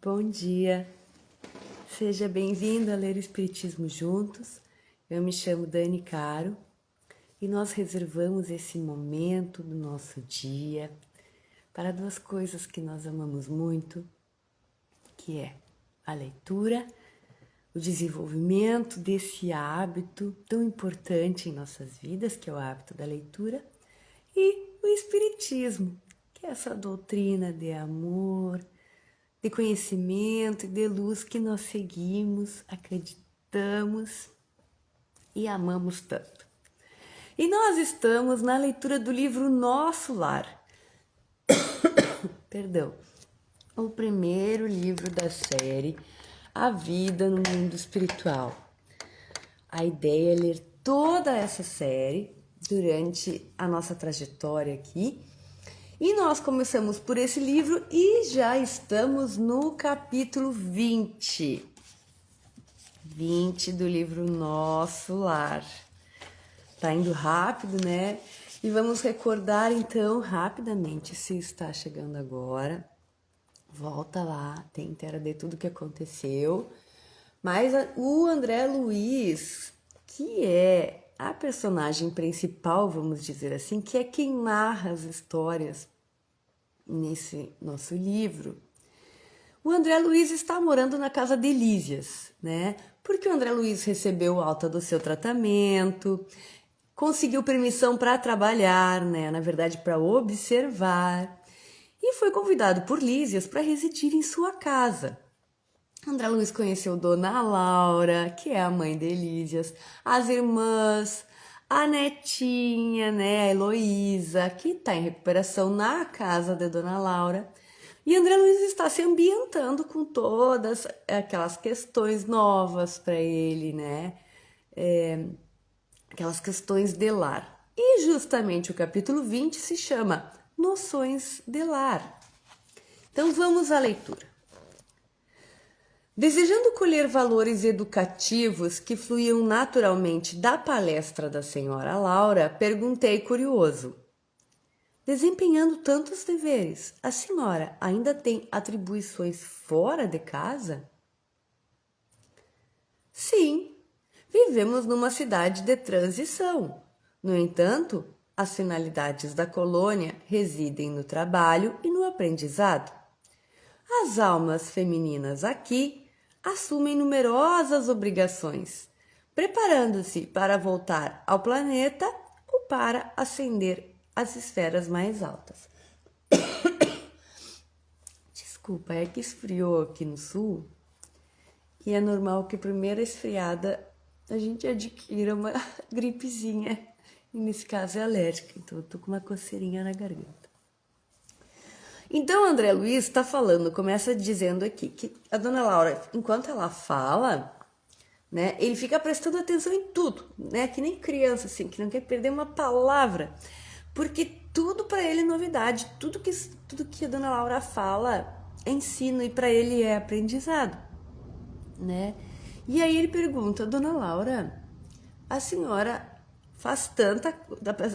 Bom dia, seja bem-vindo a ler o Espiritismo juntos. Eu me chamo Dani Caro e nós reservamos esse momento do nosso dia para duas coisas que nós amamos muito, que é a leitura, o desenvolvimento desse hábito tão importante em nossas vidas, que é o hábito da leitura, e o Espiritismo, que é essa doutrina de amor, de conhecimento e de luz que nós seguimos, acreditamos e amamos tanto. E nós estamos na leitura do livro Nosso Lar. Perdão. O primeiro livro da série A Vida no Mundo Espiritual. A ideia é ler toda essa série durante a nossa trajetória aqui. E nós começamos por esse livro e já estamos no capítulo 20 do livro Nosso Lar. Tá indo rápido, né? E vamos recordar então rapidamente, se está chegando agora, volta lá, tenta de tudo que aconteceu. Mas o André Luiz, que é a personagem principal, vamos dizer assim, que é quem narra as histórias nesse nosso livro, o André Luiz está morando na casa de Lísias, né? Porque o André Luiz recebeu alta do seu tratamento, conseguiu permissão para trabalhar, né? Na verdade, para observar, e foi convidado por Lísias para residir em sua casa. André Luiz conheceu Dona Laura, que é a mãe de Lísias, as irmãs, a netinha, né, a Heloísa, que está em recuperação na casa de Dona Laura. E André Luiz está se ambientando com todas aquelas questões novas para ele, né? Aquelas questões de lar. E justamente o capítulo 20 se chama Noções de Lar. Então vamos à leitura. Desejando colher valores educativos que fluíam naturalmente da palestra da senhora Laura, perguntei curioso: desempenhando tantos deveres, a senhora ainda tem atribuições fora de casa? Sim, vivemos numa cidade de transição. No entanto, as finalidades da colônia residem no trabalho e no aprendizado. As almas femininas aqui assumem numerosas obrigações, preparando-se para voltar ao planeta ou para ascender às esferas mais altas. Desculpa, é que esfriou aqui no sul e é normal que primeira esfriada a gente adquira uma gripezinha, e nesse caso é alérgica, então eu tô com uma coceirinha na garganta. Então, André Luiz está falando, começa dizendo aqui que a Dona Laura, enquanto ela fala, né, ele fica prestando atenção em tudo, né, que nem criança, assim, que não quer perder uma palavra, porque tudo para ele é novidade, tudo que a Dona Laura fala é ensino e para ele é aprendizado, né? E aí ele pergunta: Dona Laura, a senhora faz tanta,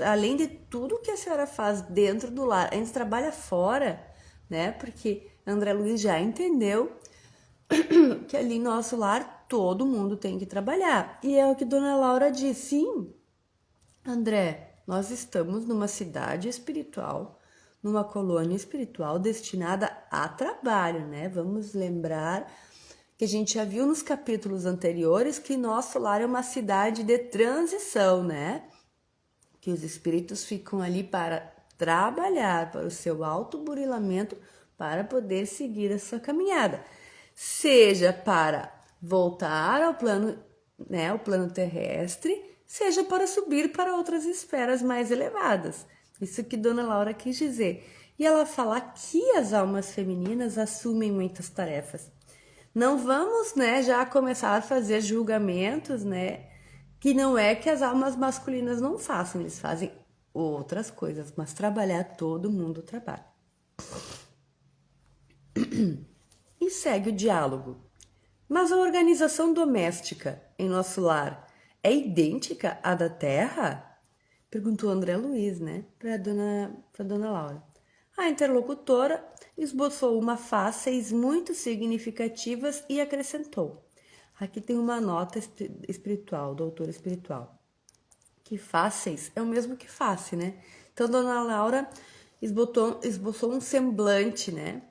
além de tudo que a senhora faz dentro do lar, a gente trabalha fora, né? Porque André Luiz já entendeu que ali no nosso lar todo mundo tem que trabalhar. E é o que Dona Laura diz: sim, André, nós estamos numa cidade espiritual, numa colônia espiritual destinada a trabalho, né? Vamos lembrar que a gente já viu nos capítulos anteriores que nosso lar é uma cidade de transição, né? Que os espíritos ficam ali para trabalhar, para o seu autoburilamento, para poder seguir a sua caminhada. Seja para voltar ao plano, né, ao plano terrestre, seja para subir para outras esferas mais elevadas. Isso que Dona Laura quis dizer. E ela fala que as almas femininas assumem muitas tarefas. Não vamos, né, já começar a fazer julgamentos, né, que não é que as almas masculinas não façam, eles fazem outras coisas, mas trabalhar todo mundo trabalha. E segue o diálogo. Mas a organização doméstica em nosso lar é idêntica à da Terra? Perguntou André Luiz, né, para dona Laura. A interlocutora esboçou uma fáceis muito significativas e acrescentou. Aqui tem uma nota espiritual, doutora espiritual. Que fáceis é o mesmo que face, né? Então, Dona Laura esboçou um semblante, né?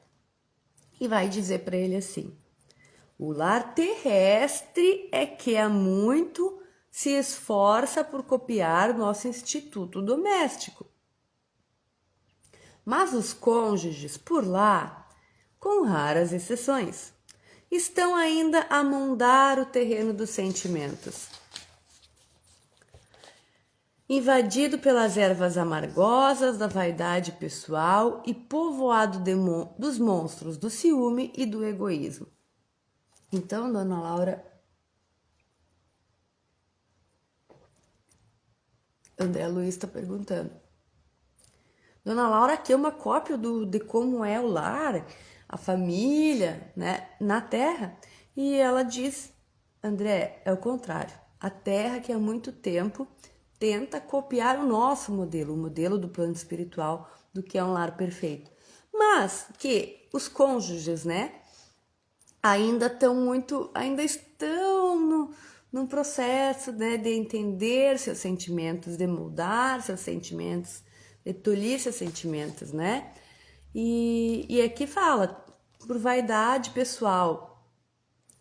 E vai dizer para ele assim: o lar terrestre é que há muito se esforça por copiar nosso instituto doméstico. Mas os cônjuges por lá, com raras exceções, estão ainda a mondar o terreno dos sentimentos. Invadido pelas ervas amargosas da vaidade pessoal e povoado dos monstros do ciúme e do egoísmo. Então, Dona Laura, André Luiz está perguntando. Dona Laura, aqui é uma cópia de como é o lar, a família, né, na Terra. E ela diz, André, é o contrário. A Terra que há muito tempo tenta copiar o nosso modelo, o modelo do plano espiritual, do que é um lar perfeito. Mas que os cônjuges, né, ainda estão num processo, né, de entender seus sentimentos, de moldar seus sentimentos, de tolir seus sentimentos, né? E aqui fala, por vaidade pessoal,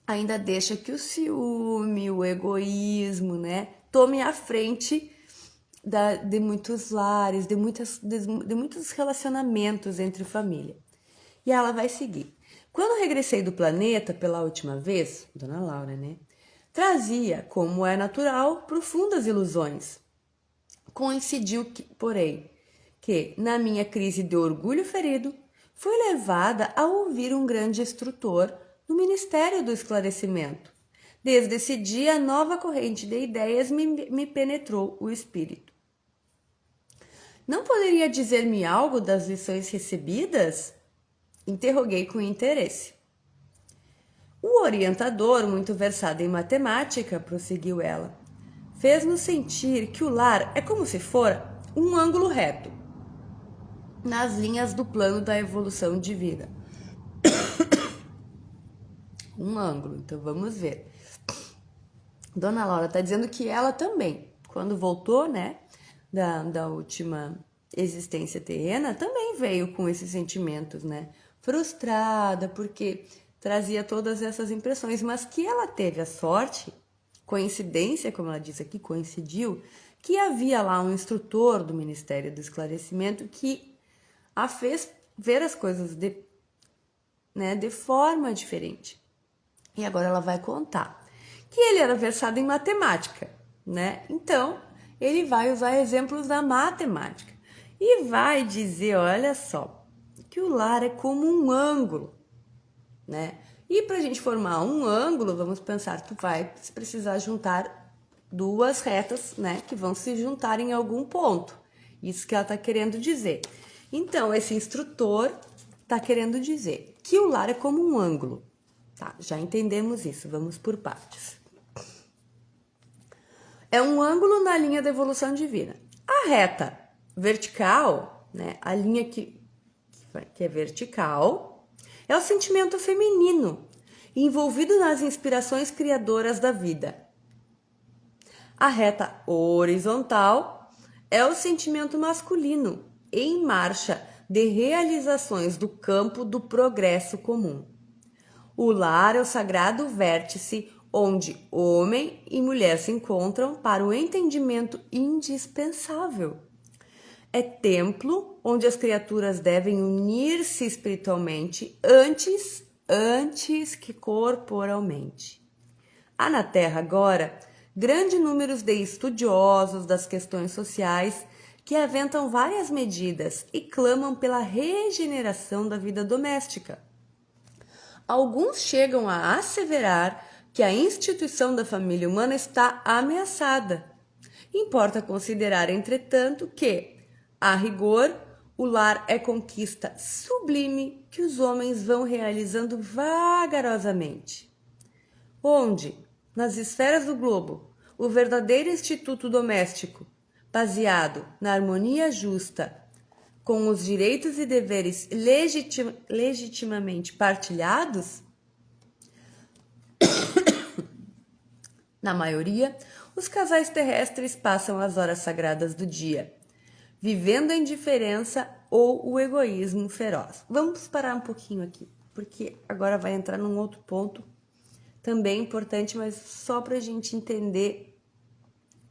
ainda deixa que o ciúme, o egoísmo, né, tome a frente de muitos lares, de muitos relacionamentos entre família. E ela vai seguir. Quando regressei do planeta pela última vez, Dona Laura, né, trazia, como é natural, profundas ilusões. Coincidiu, porém, que, na minha crise de orgulho ferido, fui levada a ouvir um grande instrutor no Ministério do Esclarecimento. Desde esse dia, a nova corrente de ideias me penetrou o espírito. Não poderia dizer-me algo das lições recebidas? Interroguei com interesse. O orientador, muito versado em matemática, prosseguiu ela, fez-nos sentir que o lar é como se fora um ângulo reto nas linhas do plano da evolução divina. Um ângulo, então vamos ver. Dona Laura está dizendo que ela também, quando voltou, né, da última existência terrena, também veio com esses sentimentos, né, frustrada, porque trazia todas essas impressões, mas que ela teve a sorte, coincidência, como ela diz aqui, coincidiu, que havia lá um instrutor do Ministério do Esclarecimento que a fez ver as coisas de forma diferente. E agora ela vai contar que ele era versado em matemática, né? Então, ele vai usar exemplos da matemática e vai dizer, olha só, que o lar é como um ângulo, né? E para a gente formar um ângulo, vamos pensar, tu vai precisar juntar duas retas, né? Que vão se juntar em algum ponto. Isso que ela está querendo dizer. Então, esse instrutor está querendo dizer que o lar é como um ângulo. Tá, já entendemos isso, vamos por partes. É um ângulo na linha da evolução divina. A reta vertical, né, a linha que é vertical, é o sentimento feminino, envolvido nas inspirações criadoras da vida. A reta horizontal é o sentimento masculino, em marcha de realizações do campo do progresso comum. O lar é o sagrado vértice onde homem e mulher se encontram para o entendimento indispensável. É templo onde as criaturas devem unir-se espiritualmente antes que corporalmente. Há na Terra agora grande número de estudiosos das questões sociais que aventam várias medidas e clamam pela regeneração da vida doméstica. Alguns chegam a asseverar que a instituição da família humana está ameaçada. Importa considerar, entretanto, que, a rigor, o lar é conquista sublime que os homens vão realizando vagarosamente. Onde, nas esferas do globo, o verdadeiro instituto doméstico, baseado na harmonia justa, com os direitos e deveres legitimamente partilhados, na maioria, os casais terrestres passam as horas sagradas do dia, vivendo a indiferença ou o egoísmo feroz. Vamos parar um pouquinho aqui, porque agora vai entrar num outro ponto, também importante, mas só para a gente entender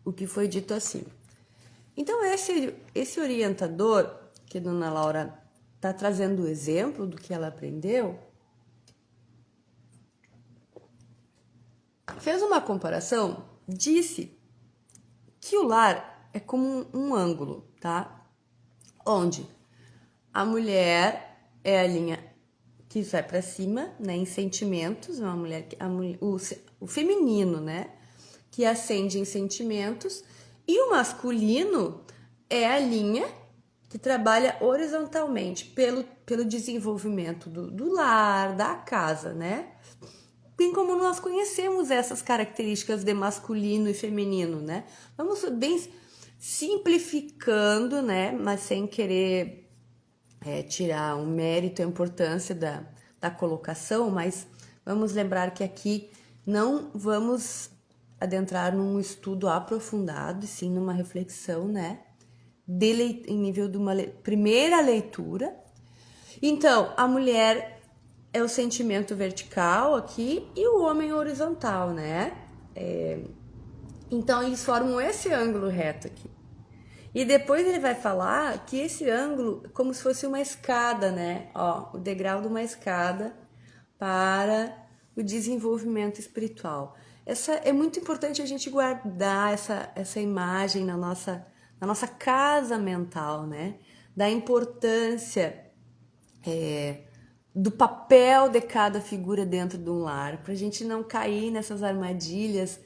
o que foi dito acima. Então, esse orientador, que a dona Laura está trazendo o exemplo do que ela aprendeu, fez uma comparação, disse que o lar é como um ângulo, tá? Onde a mulher é a linha que vai para cima, né, em sentimentos, uma mulher, o feminino, né, que ascende em sentimentos, e o masculino é a linha que trabalha horizontalmente pelo desenvolvimento do lar, da casa, né? Bem como nós conhecemos essas características de masculino e feminino, né? Vamos bem simplificando, né? Mas sem querer tirar o mérito e a importância da colocação, mas vamos lembrar que aqui não vamos adentrar num estudo aprofundado, e sim numa reflexão, né? Em nível de uma primeira leitura. Então, a mulher é o sentimento vertical aqui e o homem horizontal, né? Então, eles formam esse ângulo reto aqui. E depois ele vai falar que esse ângulo é como se fosse uma escada, né? Ó, o degrau de uma escada para o desenvolvimento espiritual. É muito importante a gente guardar essa imagem na nossa casa mental, né? Da importância do papel de cada figura dentro de um lar, para a gente não cair nessas armadilhas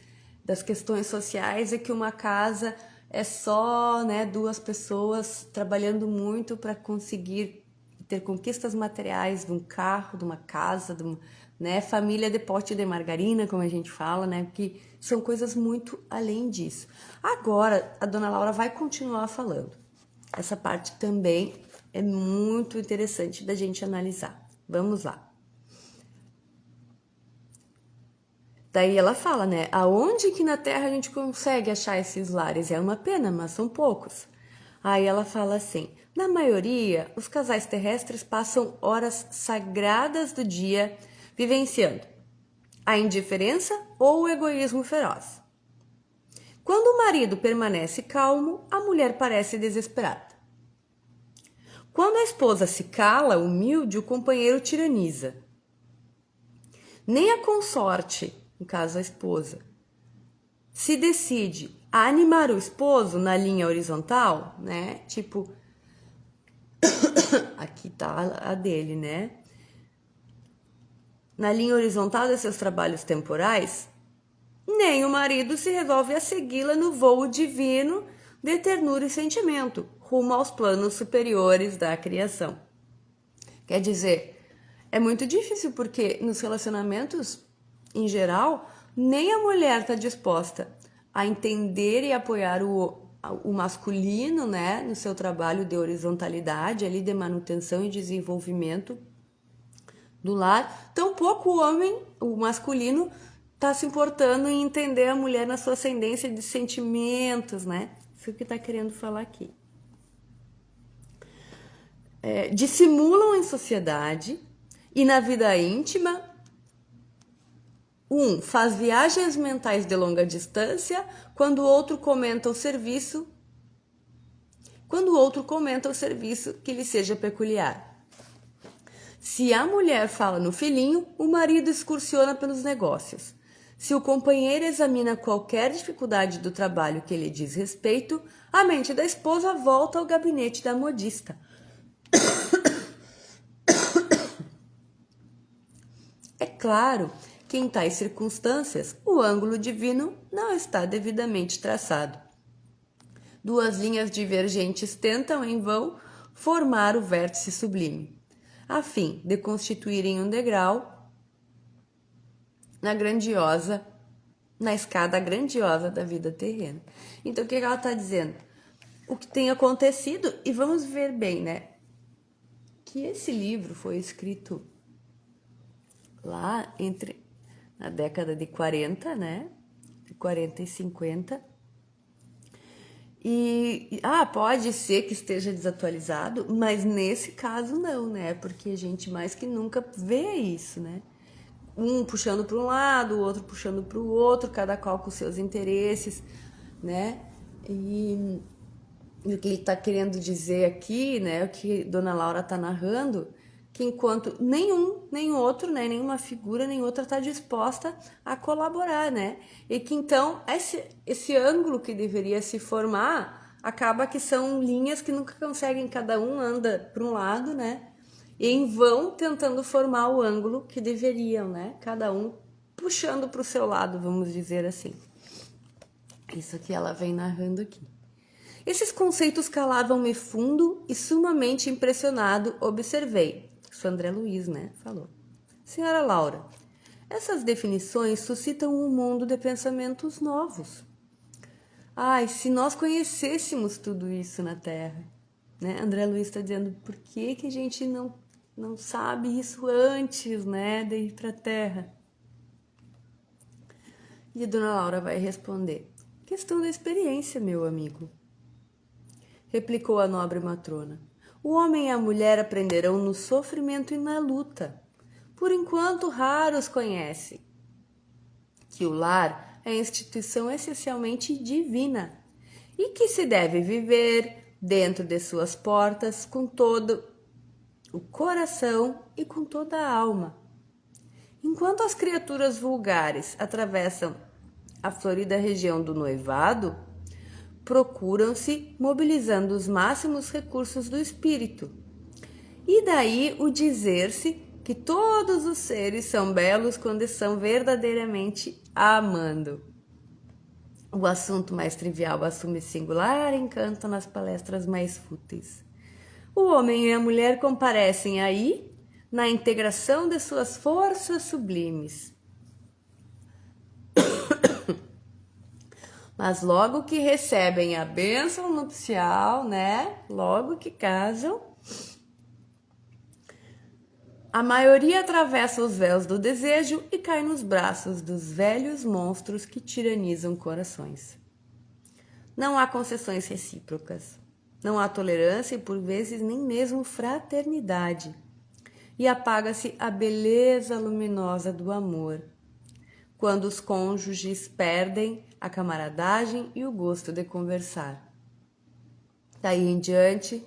das questões sociais, que uma casa é só, né, duas pessoas trabalhando muito para conseguir ter conquistas materiais de um carro, de uma casa, né, família de pote de margarina, como a gente fala, né, porque são coisas muito além disso. Agora, a dona Laura vai continuar falando. Essa parte também é muito interessante da gente analisar. Vamos lá. Daí ela fala, né? Aonde que na Terra a gente consegue achar esses lares? É uma pena, mas são poucos. Aí ela fala assim: na maioria, os casais terrestres passam horas sagradas do dia vivenciando a indiferença ou o egoísmo feroz. Quando o marido permanece calmo, a mulher parece desesperada. Quando a esposa se cala, humilde, o companheiro tiraniza. Nem a consorte, no caso a esposa, se decide a animar o esposo na linha horizontal, né? Tipo, aqui tá a dele, né? Na linha horizontal de seus trabalhos temporais, nem o marido se resolve a segui-la no voo divino de ternura e sentimento, rumo aos planos superiores da criação. Quer dizer, é muito difícil porque nos relacionamentos, em geral, nem a mulher está disposta a entender e apoiar o masculino, né, no seu trabalho de horizontalidade, ali de manutenção e desenvolvimento do lar. Tampouco o homem, o masculino, está se importando em entender a mulher na sua ascendência de sentimentos, né? Isso que está querendo falar aqui. Dissimulam em sociedade e na vida íntima. Um faz viagens mentais de longa distância quando o outro comenta o serviço que lhe seja peculiar. Se a mulher fala no filhinho, o marido excursiona pelos negócios. Se o companheiro examina qualquer dificuldade do trabalho que lhe diz respeito, a mente da esposa volta ao gabinete da modista. É claro que em tais circunstâncias o ângulo divino não está devidamente traçado. Duas linhas divergentes tentam em vão formar o vértice sublime, a fim de constituírem um degrau na escada grandiosa da vida terrena. Então, o que ela está dizendo? o que tem acontecido, e vamos ver bem, né? Que esse livro foi escrito lá na década de 40, né? De 40 e 50. Pode ser que esteja desatualizado, mas nesse caso não, né? Porque a gente mais que nunca vê isso, né? Um puxando para um lado, o outro puxando para o outro, cada qual com seus interesses, né? E o que ele está querendo dizer aqui, né? O que Dona Laura está narrando, que enquanto nem outro, né? Nenhuma figura, nem outra está disposta a colaborar, né? E que então esse ângulo que deveria se formar acaba que são linhas que nunca conseguem, cada um anda para um lado, né? E em vão tentando formar o ângulo que deveriam, né? Cada um puxando para o seu lado, vamos dizer assim. Isso que ela vem narrando aqui. Esses conceitos calavam-me fundo e sumamente impressionado observei. Isso André Luiz, né? Falou. Senhora Laura, essas definições suscitam um mundo de pensamentos novos. Ai, se nós conhecêssemos tudo isso na Terra, né? André Luiz está dizendo, por que a gente não sabe isso antes, né, de ir para a Terra? E a Dona Laura vai responder, questão da experiência, meu amigo. Replicou a nobre matrona. O homem e a mulher aprenderão no sofrimento e na luta. Por enquanto, raros conhecem que o lar é instituição essencialmente divina e que se deve viver dentro de suas portas com todo o coração e com toda a alma. Enquanto as criaturas vulgares atravessam a florida região do noivado, procuram-se mobilizando os máximos recursos do espírito. E daí o dizer-se que todos os seres são belos quando são verdadeiramente amando. O assunto mais trivial assume singular encanto nas palestras mais fúteis. O homem e a mulher comparecem aí na integração de suas forças sublimes. Mas logo que recebem a bênção nupcial, né? Logo que casam, a maioria atravessa os véus do desejo e cai nos braços dos velhos monstros que tiranizam corações. Não há concessões recíprocas, não há tolerância e por vezes nem mesmo fraternidade. E apaga-se a beleza luminosa do amor, quando os cônjuges perdem a camaradagem e o gosto de conversar. Daí em diante,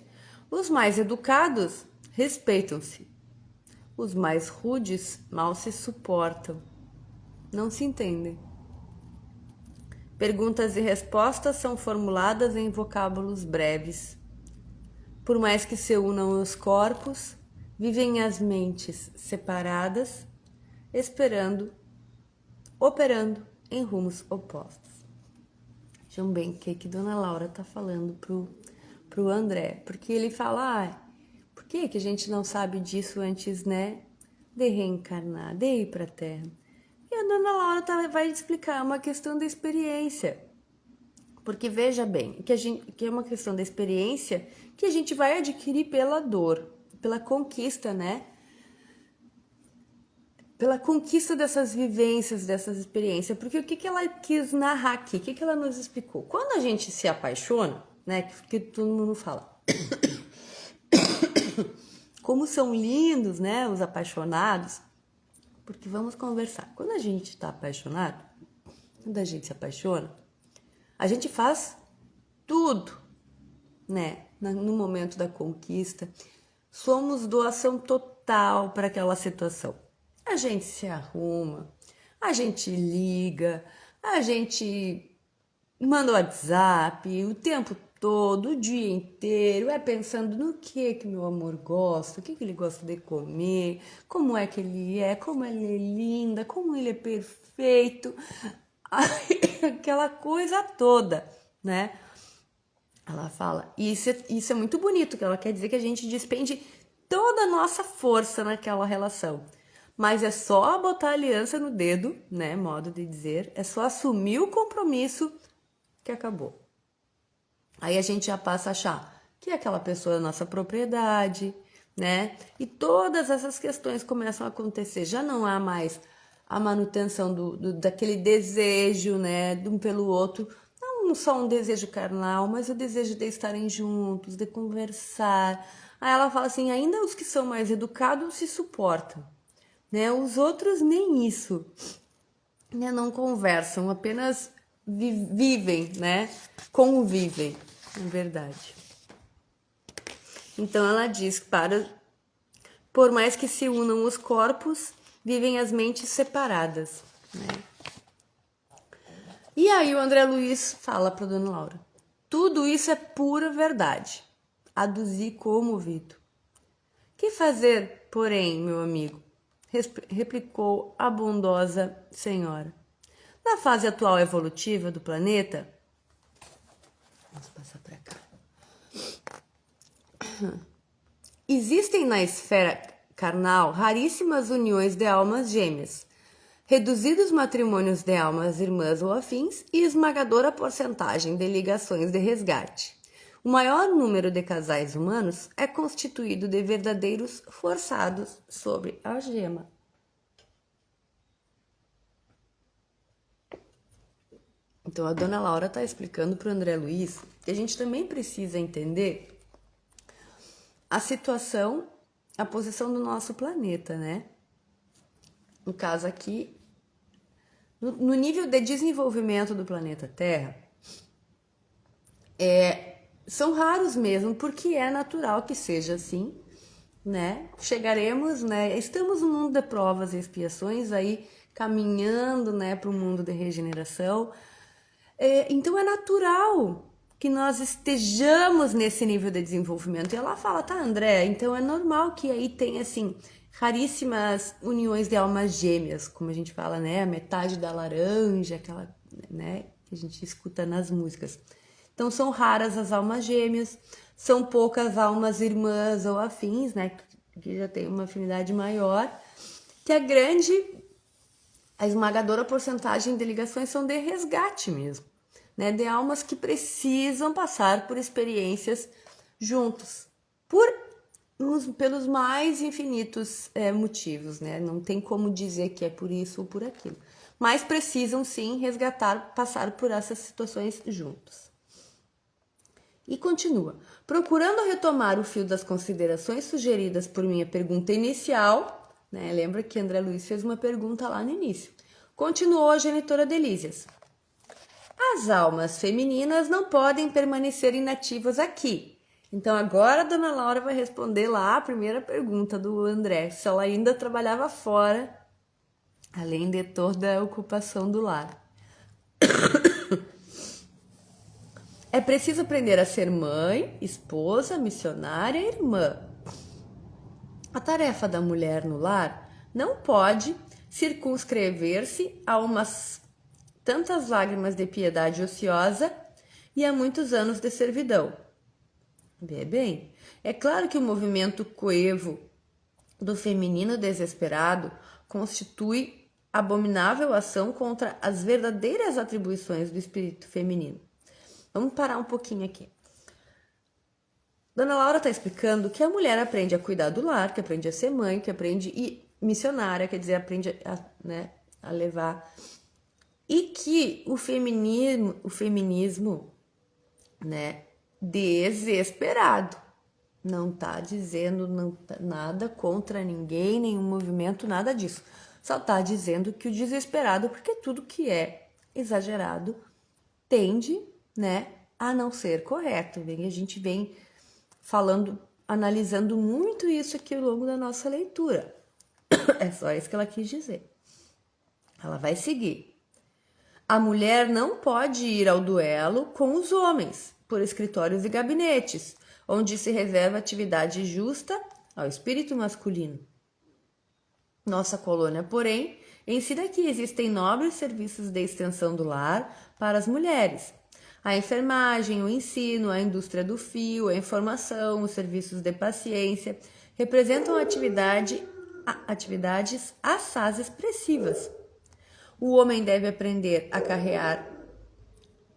os mais educados respeitam-se. Os mais rudes mal se suportam. Não se entendem. Perguntas e respostas são formuladas em vocábulos breves. Por mais que se unam os corpos, vivem as mentes separadas, operando em rumos opostos. Vejam bem o que Dona Laura está falando pro André, porque ele fala, por que a gente não sabe disso antes, né, de reencarnar, de ir para a Terra? E a Dona Laura vai explicar uma questão da experiência, porque veja bem, que é uma questão da experiência que a gente vai adquirir pela dor, pela conquista, né? Pela conquista dessas vivências, dessas experiências. Porque o que ela quis narrar aqui? O que ela nos explicou? Quando a gente se apaixona, né? Que todo mundo fala. Como são lindos, né? Os apaixonados. Porque vamos conversar. Quando a gente está apaixonado, quando a gente se apaixona, a gente faz tudo, né? No momento da conquista. Somos doação total para aquela situação. A gente se arruma, a gente liga, a gente manda WhatsApp o tempo todo, o dia inteiro, pensando no que meu amor gosta, o que ele gosta de comer, como é que ele é, como ele é linda, como ele é perfeito, aquela coisa toda, né? Ela fala, e isso é muito bonito, que ela quer dizer que a gente despende toda a nossa força naquela relação. Mas é só botar a aliança no dedo, né, modo de dizer, é só assumir o compromisso que acabou. Aí a gente já passa a achar que aquela pessoa é nossa propriedade, né? E todas essas questões começam a acontecer. Já não há mais a manutenção daquele desejo, né, de um pelo outro. Não só um desejo carnal, mas o desejo de estarem juntos, de conversar. Aí ela fala assim, ainda os que são mais educados se suportam, né? Os outros nem isso, né? Não conversam, apenas vivem, né? Convivem, na verdade. Então ela diz que por mais que se unam os corpos, vivem as mentes separadas, né? E aí o André Luiz fala para Dona Laura, tudo isso é pura verdade. Aduzi comovido. Que fazer, porém, meu amigo? Replicou a bondosa senhora. Na fase atual evolutiva do planeta, vamos passar para cá. Existem na esfera carnal raríssimas uniões de almas gêmeas, reduzidos matrimônios de almas irmãs ou afins e esmagadora porcentagem de ligações de resgate. O maior número de casais humanos é constituído de verdadeiros forçados sobre a gema. Então a Dona Laura está explicando para o André Luiz que a gente também precisa entender a situação, a posição do nosso planeta, né? No caso aqui, no nível de desenvolvimento do planeta Terra, são raros mesmo, porque é natural que seja assim, né? Chegaremos, né? Estamos no mundo de provas e expiações, aí caminhando, né, para o mundo de regeneração. Então é natural que nós estejamos nesse nível de desenvolvimento. E ela fala, tá, André, então é normal que aí tenha, assim, raríssimas uniões de almas gêmeas, como a gente fala, né? A metade da laranja, aquela, né, que a gente escuta nas músicas. Então são raras as almas gêmeas, são poucas almas irmãs ou afins, né, que já tem uma afinidade maior, que a esmagadora porcentagem de ligações são de resgate mesmo, né, de almas que precisam passar por experiências juntos, pelos mais infinitos motivos, né, não tem como dizer que é por isso ou por aquilo, mas precisam sim passar por essas situações juntos. E continua, procurando retomar o fio das considerações sugeridas por minha pergunta inicial, né? Lembra que André Luiz fez uma pergunta lá no início. Continuou a genitora Delísias. As almas femininas não podem permanecer inativas aqui. Então agora a Dona Laura vai responder lá a primeira pergunta do André, se ela ainda trabalhava fora, além de toda a ocupação do lar. É preciso aprender a ser mãe, esposa, missionária e irmã. A tarefa da mulher no lar não pode circunscrever-se a umas tantas lágrimas de piedade ociosa e a muitos anos de servidão. Vê bem, é claro que o movimento coevo do feminino desesperado constitui abominável ação contra as verdadeiras atribuições do espírito feminino. Vamos parar um pouquinho aqui. Dona Laura está explicando que a mulher aprende a cuidar do lar, que aprende a ser mãe, que aprende missionária, quer dizer, aprende a levar. E que o feminismo, né, desesperado, não está dizendo nada contra ninguém, nenhum movimento, nada disso. Só está dizendo que o desesperado, porque tudo que é exagerado tende, né, a não ser correto. A gente vem analisando muito isso aqui ao longo da nossa leitura. É só isso que ela quis dizer. Ela vai seguir. A mulher não pode ir ao duelo com os homens, por escritórios e gabinetes, onde se reserva atividade justa ao espírito masculino. Nossa colônia, porém, ensina que existem nobres serviços de extensão do lar para as mulheres. A enfermagem, o ensino, a indústria do fio, a informação, os serviços de paciência representam atividades assaz expressivas. O homem deve aprender a carrear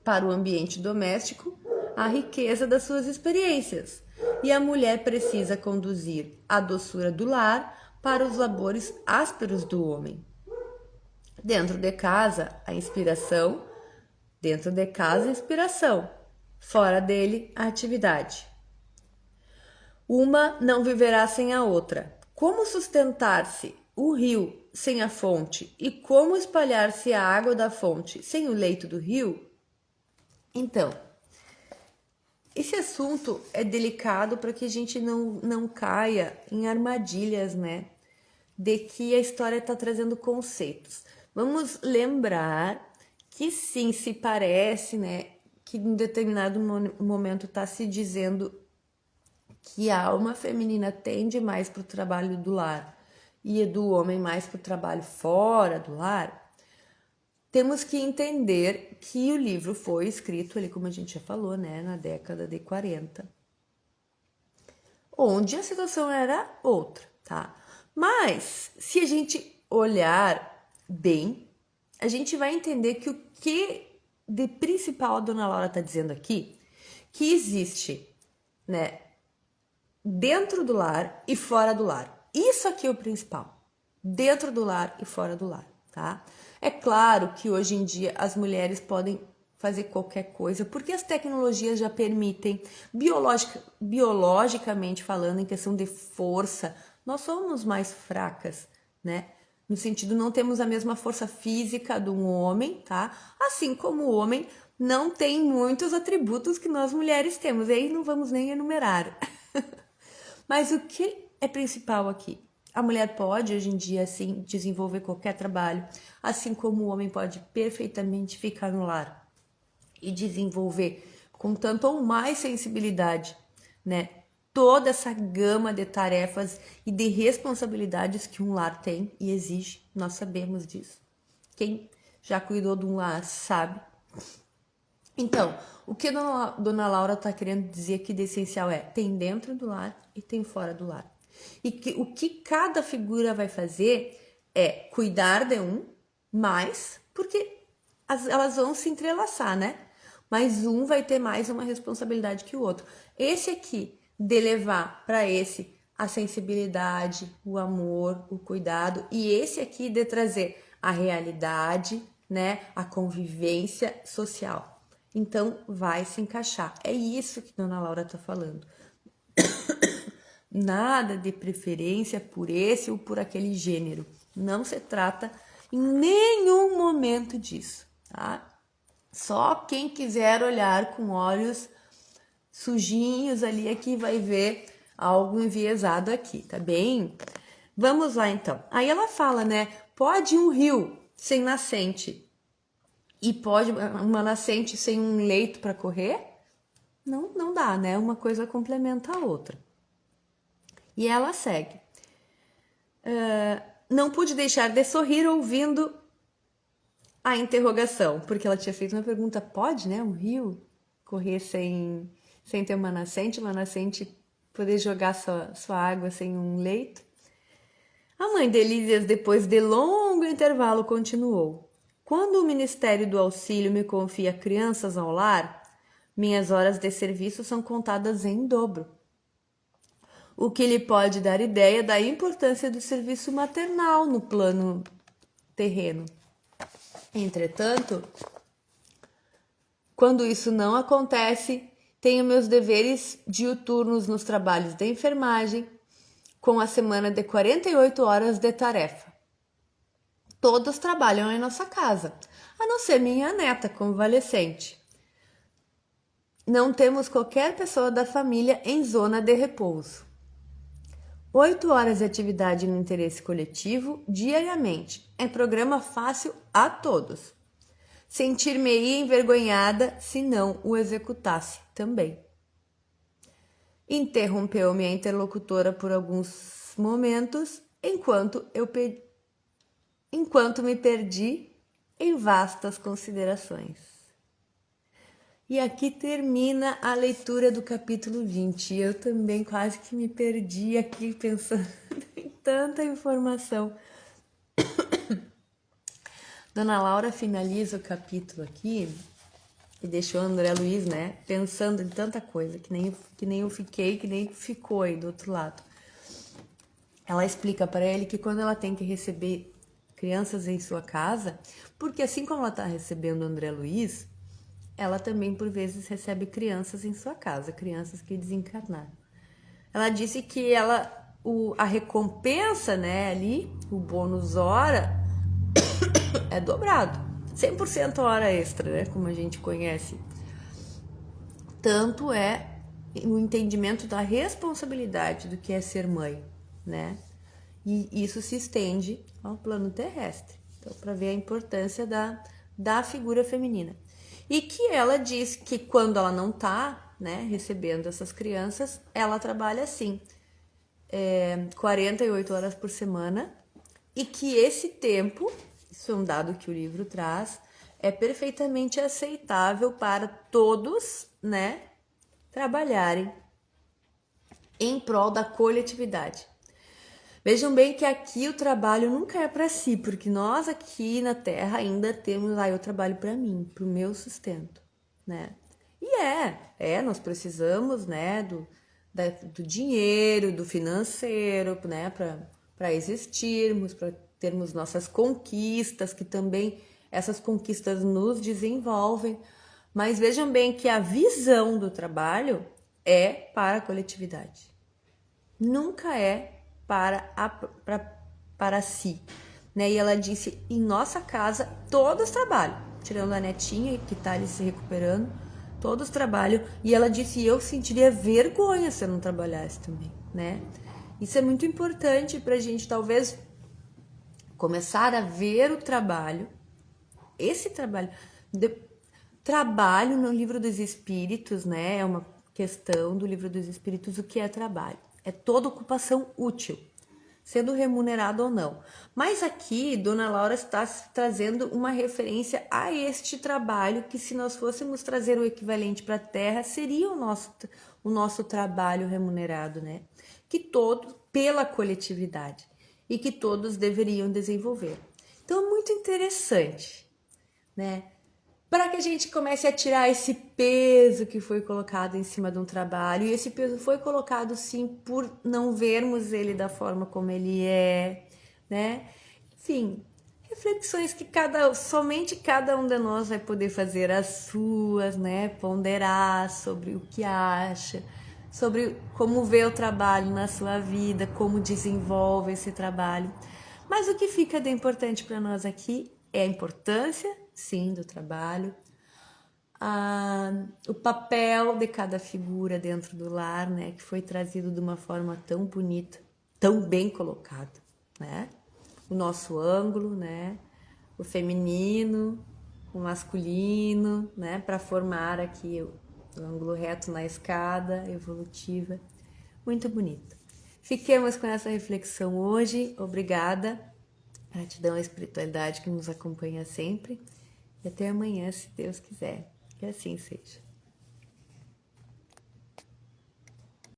para o ambiente doméstico a riqueza das suas experiências. E a mulher precisa conduzir a doçura do lar para os labores ásperos do homem. Dentro de casa, a inspiração. Dentro de casa, a inspiração. Fora dele, a atividade. Uma não viverá sem a outra. Como sustentar-se o rio sem a fonte e como espalhar-se a água da fonte sem o leito do rio? Então, esse assunto é delicado para que a gente não caia em armadilhas, né? De que a história está trazendo conceitos. Vamos lembrar que sim, se parece, né? Que em determinado momento está se dizendo que a alma feminina tende mais para o trabalho do lar e do homem mais para o trabalho fora do lar, temos que entender que o livro foi escrito ali, como a gente já falou, né, na década de 40, onde a situação era outra, tá? Mas, se a gente olhar bem, a gente vai entender que o que de principal a Dona Laura está dizendo aqui, que existe, né, dentro do lar e fora do lar. Isso aqui é o principal. Dentro do lar e fora do lar, tá? É claro que hoje em dia as mulheres podem fazer qualquer coisa, porque as tecnologias já permitem, biologicamente falando, em questão de força, nós somos mais fracas, né? No sentido, não temos a mesma força física de um homem, tá? Assim como o homem não tem muitos atributos que nós mulheres temos, aí não vamos nem enumerar. Mas o que é principal aqui? A mulher pode, hoje em dia, assim, desenvolver qualquer trabalho, assim como o homem pode perfeitamente ficar no lar e desenvolver com tanto ou mais sensibilidade, né? Toda essa gama de tarefas e de responsabilidades que um lar tem e exige, nós sabemos disso. Quem já cuidou de um lar sabe. Então, o que a Dona Laura está querendo dizer aqui de essencial é: tem dentro do lar e tem fora do lar. E o que cada figura vai fazer é cuidar de um mais, porque elas vão se entrelaçar, né? Mas um vai ter mais uma responsabilidade que o outro. Esse aqui, de levar para esse a sensibilidade, o amor, o cuidado, e esse aqui de trazer a realidade, né? A convivência social. Então, vai se encaixar. É isso que Dona Laura está falando. Nada de preferência por esse ou por aquele gênero. Não se trata em nenhum momento disso, tá? Só quem quiser olhar com olhos sujinhos ali aqui vai ver algo enviesado aqui, tá bem? Vamos lá então. Aí ela fala, né? Pode um rio sem nascente e pode uma nascente sem um leito para correr? Não dá, né? Uma coisa complementa a outra. E ela segue. Não pude deixar de sorrir ouvindo a interrogação, porque ela tinha feito uma pergunta: pode, né, um rio correr sem ter uma nascente poder jogar sua água sem um leito? A mãe de Elísias, depois de longo intervalo, continuou: quando o Ministério do Auxílio me confia crianças ao lar, minhas horas de serviço são contadas em dobro. O que lhe pode dar ideia da importância do serviço maternal no plano terreno. Entretanto, quando isso não acontece, tenho meus deveres diuturnos nos trabalhos de enfermagem, com a semana de 48 horas de tarefa. Todos trabalham em nossa casa, a não ser minha neta convalescente. Não temos qualquer pessoa da família em zona de repouso. 8 horas de atividade no interesse coletivo diariamente. É programa fácil a todos. Sentir-me-ia envergonhada se não o executasse também. Interrompeu-me a interlocutora por alguns momentos, enquanto me perdi em vastas considerações. E aqui termina a leitura do capítulo 20. Eu também quase que me perdi aqui pensando em tanta informação. Dona Laura finaliza o capítulo aqui E deixou o André Luiz, né, pensando em tanta coisa, que nem eu fiquei, que nem ficou aí do outro lado. Ela explica para ele que quando ela tem que receber crianças em sua casa, porque assim como ela está recebendo o André Luiz, ela também por vezes recebe crianças em sua casa, crianças que desencarnaram. Ela disse que a recompensa, né, ali, o bônus hora, é dobrado. 100% hora extra, né, como a gente conhece. Tanto é o entendimento da responsabilidade do que é ser mãe, né? E isso se estende ao plano terrestre. Então, para ver a importância da figura feminina. E que ela diz que quando ela não está, né, recebendo essas crianças, ela trabalha assim, 48 horas por semana, e que esse tempo, isso é um dado que o livro traz, é perfeitamente aceitável para todos, né, trabalharem em prol da coletividade. Vejam bem que aqui o trabalho nunca é para si, porque nós aqui na Terra ainda temos, eu trabalho para mim, para o meu sustento, né? E nós precisamos, né, do dinheiro, do financeiro, né, para existirmos, para termos nossas conquistas, que também essas conquistas nos desenvolvem. Mas vejam bem que a visão do trabalho é para a coletividade. Nunca é para si, né? E ela disse, em nossa casa todos trabalham, tirando a netinha que tá ali se recuperando, todos trabalham. E ela disse, eu sentiria vergonha se eu não trabalhasse também, né? Isso é muito importante pra gente talvez começar a ver o trabalho, esse trabalho no Livro dos Espíritos, né? É uma questão do Livro dos Espíritos, o que é trabalho. É toda ocupação útil, sendo remunerado ou não. Mas aqui, Dona Laura está trazendo uma referência a este trabalho, que se nós fôssemos trazer o equivalente para a Terra, seria o nosso trabalho remunerado, né? Que todos, pela coletividade, e que todos deveriam desenvolver. Então, muito interessante, né? Para que a gente comece a tirar esse peso que foi colocado em cima de um trabalho. E esse peso foi colocado, sim, por não vermos ele da forma como ele é, né? Enfim, reflexões que somente cada um de nós vai poder fazer as suas, né? Ponderar sobre o que acha, sobre como vê o trabalho na sua vida, como desenvolve esse trabalho. Mas o que fica de importante para nós aqui é a importância, sim, do trabalho, o papel de cada figura dentro do lar, né, que foi trazido de uma forma tão bonita, tão bem colocado, né? O nosso ângulo, né? O feminino, o masculino, né? Para formar aqui o ângulo reto na escada evolutiva. Muito bonito. Fiquemos com essa reflexão hoje. Obrigada. Gratidão à espiritualidade que nos acompanha sempre. E até amanhã, se Deus quiser. Que assim seja.